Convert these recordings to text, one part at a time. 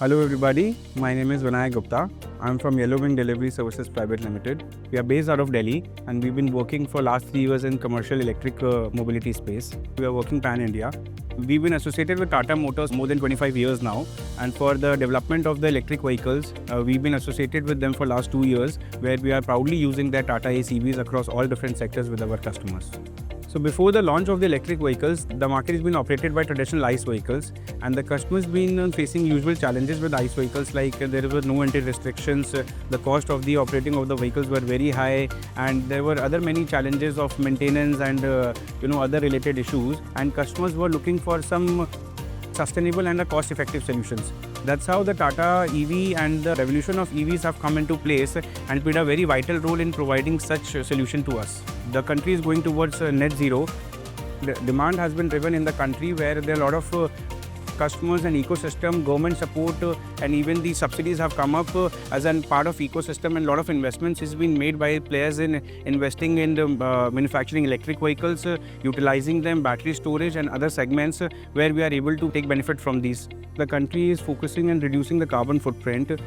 Hello everybody, my name is Vinayak Gupta. I'm from Yellowings Delivery Services Private Limited. We are based out of Delhi and we've been working for last 3 years in commercial electric mobility space. We are working pan-India. We've been associated with Tata Motors more than 25 years now, and for the development of the electric vehicles, we've been associated with them for last 2 years, where we are proudly using their Tata Ace EVs across all different sectors with our customers. So before the launch of the electric vehicles, the market has been operated by traditional ICE vehicles, and the customers been facing usual challenges with ICE vehicles, like there were no entry restrictions, the cost of the operating of the vehicles were very high, and there were other many challenges of maintenance and other related issues, and customers were looking for some sustainable and cost-effective solutions. That's how the Tata EV and the revolution of EVs have come into place and played a very vital role in providing such a solution to us. The country is going towards net zero. The demand has been driven in the country where there are a lot of customers and ecosystem, government support, and even the subsidies have come up as a part of ecosystem, and a lot of investments has been made by players in investing in the, manufacturing electric vehicles, utilizing them, battery storage and other segments where we are able to take benefit from these. The country is focusing on reducing the carbon footprint,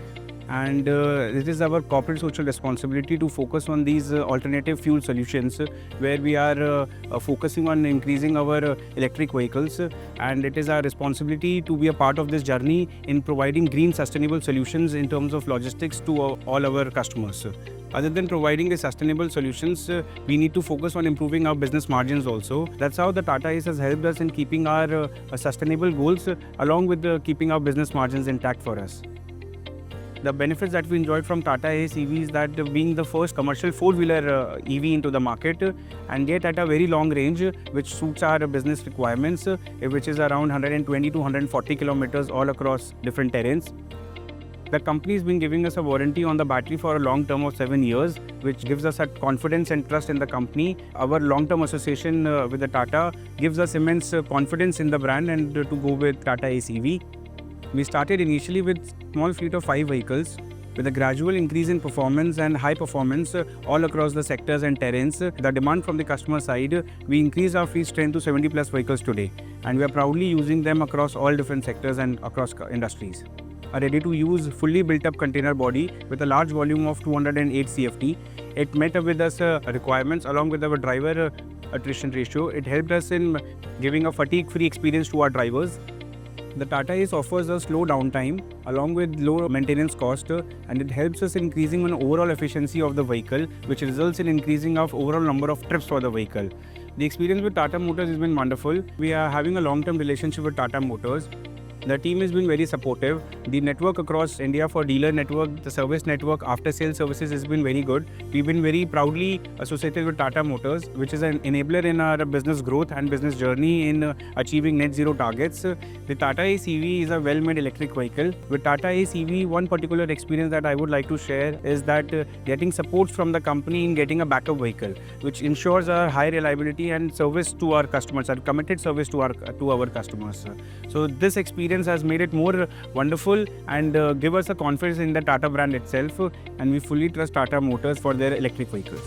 and it is our corporate social responsibility to focus on these alternative fuel solutions where we are focusing on increasing our electric vehicles, and it is our responsibility to be a part of this journey in providing green sustainable solutions in terms of logistics to all our customers. Other than providing the sustainable solutions, we need to focus on improving our business margins also. That's how the Tata Ace has helped us in keeping our sustainable goals along with keeping our business margins intact for us. The benefits that we enjoyed from Tata Ace EV is that being the first commercial four-wheeler EV into the market, and yet at a very long range, which suits our business requirements, which is around 120 to 140 kilometers all across different terrains. The company has been giving us a warranty on the battery for a long term of 7 years, which gives us a confidence and trust in the company. Our long-term association with the Tata gives us immense confidence in the brand and to go with Tata Ace EV. We started initially with small fleet of 5 vehicles. With a gradual increase in performance and high performance all across the sectors and terrains, the demand from the customer side, we increased our fleet strength to 70 plus vehicles today. And we are proudly using them across all different sectors and across industries. A ready-to-use, fully built-up container body with a large volume of 208 CFT. It met with us requirements along with our driver attrition ratio. It helped us in giving a fatigue-free experience to our drivers. The Tata Ace offers us low downtime along with low maintenance cost, and it helps us in increasing an overall efficiency of the vehicle, which results in increasing of overall number of trips for the vehicle. The experience with Tata Motors has been wonderful. We are having a long-term relationship with Tata Motors. The team has been very supportive. The network across India for dealer network, the service network, after-sales services has been very good. We've been very proudly associated with Tata Motors, which is an enabler in our business growth and business journey in achieving net zero targets. The Tata Ace EV is a well-made electric vehicle. With Tata Ace EV, one particular experience that I would like to share is that getting support from the company in getting a backup vehicle, which ensures a high reliability and service to our customers, a committed service to our customers. So this experience has made it more wonderful and give us a confidence in the Tata brand itself, and we fully trust Tata Motors for their electric vehicles.